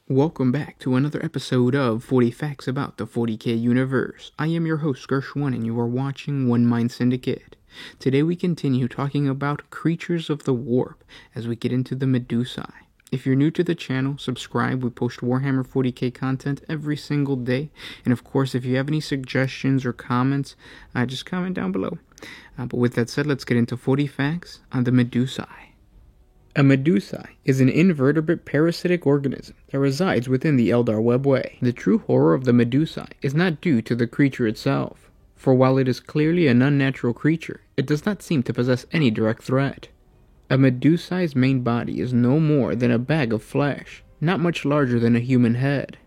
Welcome back to another episode of 40 Facts About the 40K Universe. I am your host, Gershwin, and you are watching One Mind Syndicate. Today we continue talking about creatures of the warp as we get into the Medusae. If you're new to the channel, subscribe. We post Warhammer 40K content every single day. And of course, if you have any suggestions or comments, just comment down below. But with that said, let's get into 40 facts on the Medusae. A Medusae is an invertebrate parasitic organism that resides within the Eldar webway. The true horror of the Medusae is not due to the creature itself, for while it is clearly an unnatural creature, it does not seem to possess any direct threat. A Medusae's main body is no more than a bag of flesh, not much larger than a human head.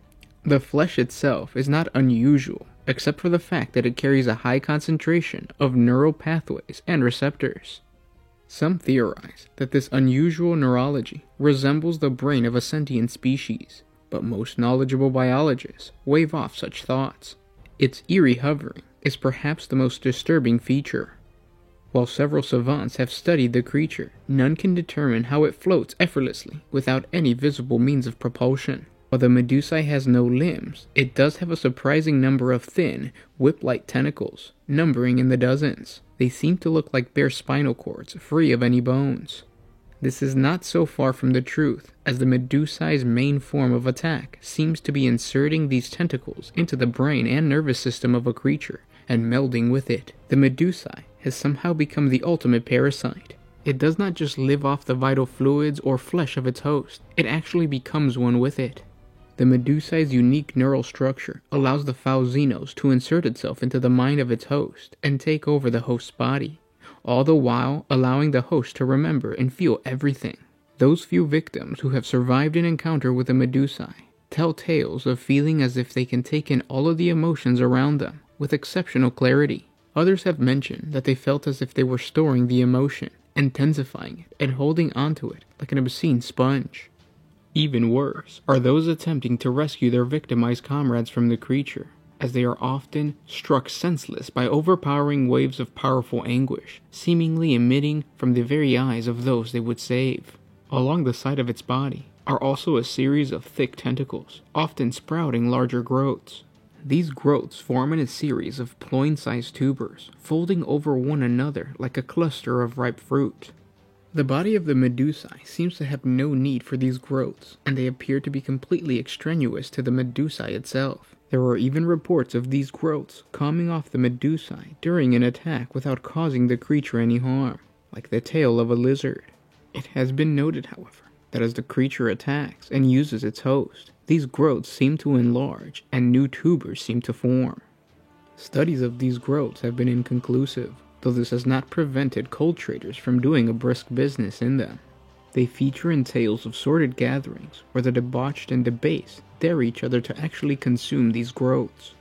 The flesh itself is not unusual, except for the fact that it carries a high concentration of neural pathways and receptors. Some theorize that this unusual neurology resembles the brain of a sentient species, but most knowledgeable biologists wave off such thoughts. Its eerie hovering is perhaps the most disturbing feature. While several savants have studied the creature, none can determine how it floats effortlessly without any visible means of propulsion. While the Medusae has no limbs, it does have a surprising number of thin, whip-like tentacles, numbering in the dozens. They seem to look like bare spinal cords, free of any bones. This is not so far from the truth, as the Medusae's main form of attack seems to be inserting these tentacles into the brain and nervous system of a creature, and melding with it. The Medusae has somehow become the ultimate parasite. It does not just live off the vital fluids or flesh of its host, it actually becomes one with it. The Medusae's unique neural structure allows the foul Xenos to insert itself into the mind of its host and take over the host's body, all the while allowing the host to remember and feel everything. Those few victims who have survived an encounter with a Medusae tell tales of feeling as if they can take in all of the emotions around them with exceptional clarity. Others have mentioned that they felt as if they were storing the emotion, intensifying it, and holding onto it like an obscene sponge. Even worse are those attempting to rescue their victimized comrades from the creature, as they are often struck senseless by overpowering waves of powerful anguish, seemingly emitting from the very eyes of those they would save. Along the side of its body are also a series of thick tentacles, often sprouting larger growths. These growths form in a series of ploin-sized tubers, folding over one another like a cluster of ripe fruit. The body of the Medusae seems to have no need for these growths, and they appear to be completely extraneous to the Medusae itself. There are even reports of these growths coming off the Medusae during an attack without causing the creature any harm, like the tail of a lizard. It has been noted, however, that as the creature attacks and uses its host, these growths seem to enlarge and new tubers seem to form. Studies of these growths have been inconclusive, though this has not prevented cold traders from doing a brisk business in them. They feature in tales of sordid gatherings where the debauched and debased dare each other to actually consume these growths.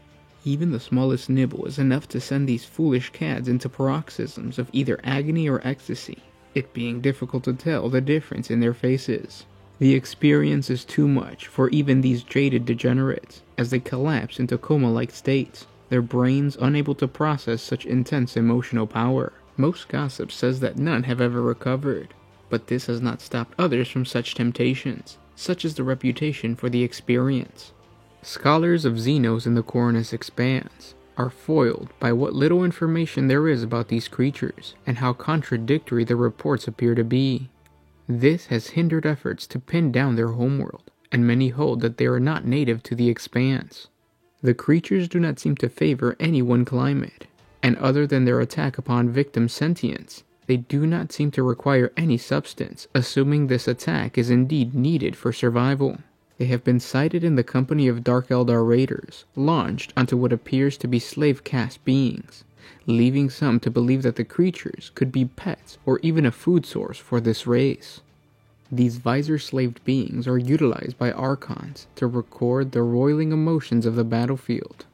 Even the smallest nibble is enough to send these foolish cads into paroxysms of either agony or ecstasy, it being difficult to tell the difference in their faces. The experience is too much for even these jaded degenerates, as they collapse into coma-like states, their brains unable to process such intense emotional power. Most gossip says that none have ever recovered, but this has not stopped others from such temptations. Such is the reputation for the experience. Scholars of Xenos in the Cornus Expanse are foiled by what little information there is about these creatures, and how contradictory the reports appear to be. This has hindered efforts to pin down their homeworld, and many hold that they are not native to the Expanse. The creatures do not seem to favor any one climate, and other than their attack upon victim sentience, they do not seem to require any substance, assuming this attack is indeed needed for survival. They have been sighted in the company of Dark Eldar raiders, launched onto what appears to be slave caste beings, leaving some to believe that the creatures could be pets or even a food source for this race. These visor-slaved beings are utilized by Archons to record the roiling emotions of the battlefield.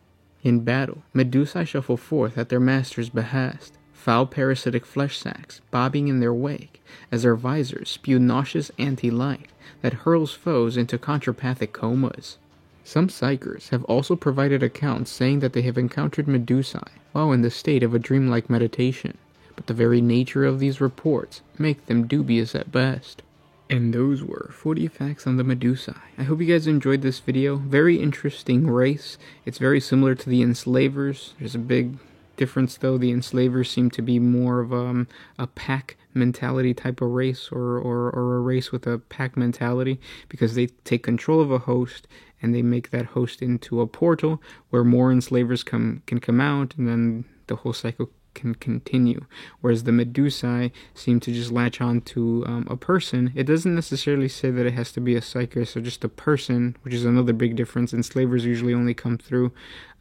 In battle, Medusae shuffle forth at their master's behest, foul parasitic flesh sacs bobbing in their wake as their visors spew nauseous anti-light that hurls foes into contrapathic comas. Some psychers have also provided accounts saying that they have encountered Medusae while in the state of a dreamlike meditation, but the very nature of these reports make them dubious at best. And those were 40 facts on the Medusae. I hope you guys enjoyed this video. Very interesting race. It's very similar to the Enslavers. There's a big difference though. The Enslavers seem to be more of a pack mentality type of race, or a race with a pack mentality, because they take control of a host and they make that host into a portal where more enslavers can come out, and then the whole cycle can continue. Whereas the Medusae seem to just latch on to a person. It doesn't necessarily say that it has to be a psychers or just a person, which is another big difference. Enslavers usually only come through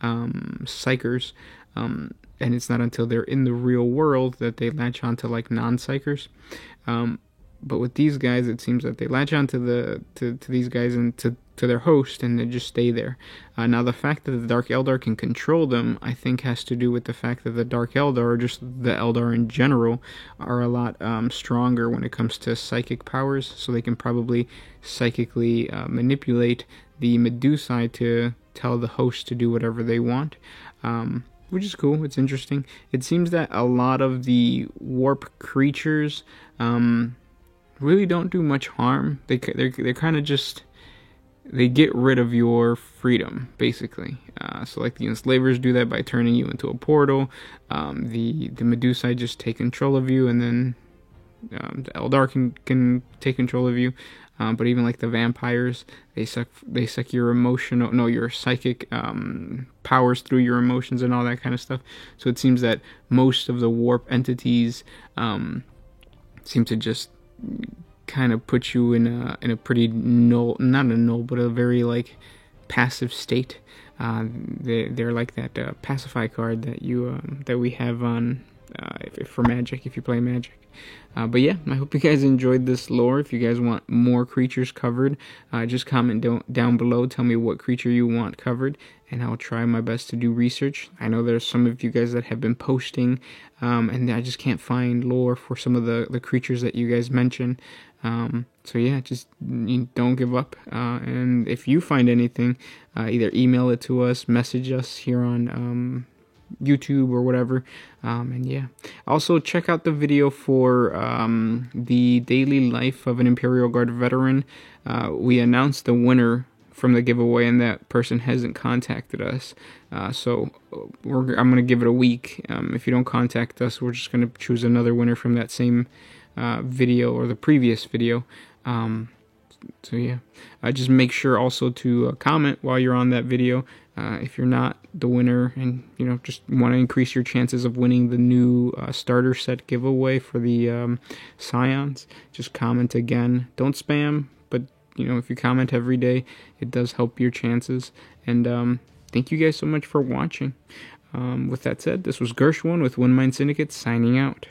psychers, and it's not until they're in the real world that they latch on to like non-psychers. But with these guys, it seems that they latch on to these guys and to their host, and they just stay there. Now, the fact that the Dark Eldar can control them, I think, has to do with the fact that the Dark Eldar, or just the Eldar in general, are a lot stronger when it comes to psychic powers, so they can probably psychically manipulate the Medusae to tell the host to do whatever they want. Which is cool. It's interesting. It seems that a lot of the warp creatures really don't do much harm. They're kind of just, they get rid of your freedom, basically. So like the Enslavers do that by turning you into a portal. The Medusae just take control of you, and then the Eldar can take control of you. But even like the vampires, they suck your your psychic powers through your emotions and all that kind of stuff. So it seems that most of the warp entities seem to just kind of put you in a pretty not a null, but a very like passive state. They're like that pacify card that that we have on for Magic, if you play Magic. But yeah, I hope you guys enjoyed this lore. If you guys want more creatures covered, just comment down below. Tell me what creature you want covered, and I'll try my best to do research. I know there's some of you guys that have been posting, and I just can't find lore for some of the creatures that you guys mention. So yeah, just don't give up. And if you find anything, either email it to us, message us here on YouTube or whatever. And yeah, also check out the video for the daily life of an Imperial Guard veteran. We announced the winner from the giveaway, and that person hasn't contacted us. So I'm gonna give it a week. If you don't contact us, we're just gonna choose another winner from that same video or the previous video. So yeah, just make sure also to comment while you're on that video. If you're not the winner, and just want to increase your chances of winning the new starter set giveaway for the Scions, just comment again. Don't spam, but if you comment every day, it does help your chances. And thank you guys so much for watching. With that said, this was Gershwin with One Mind Syndicate signing out.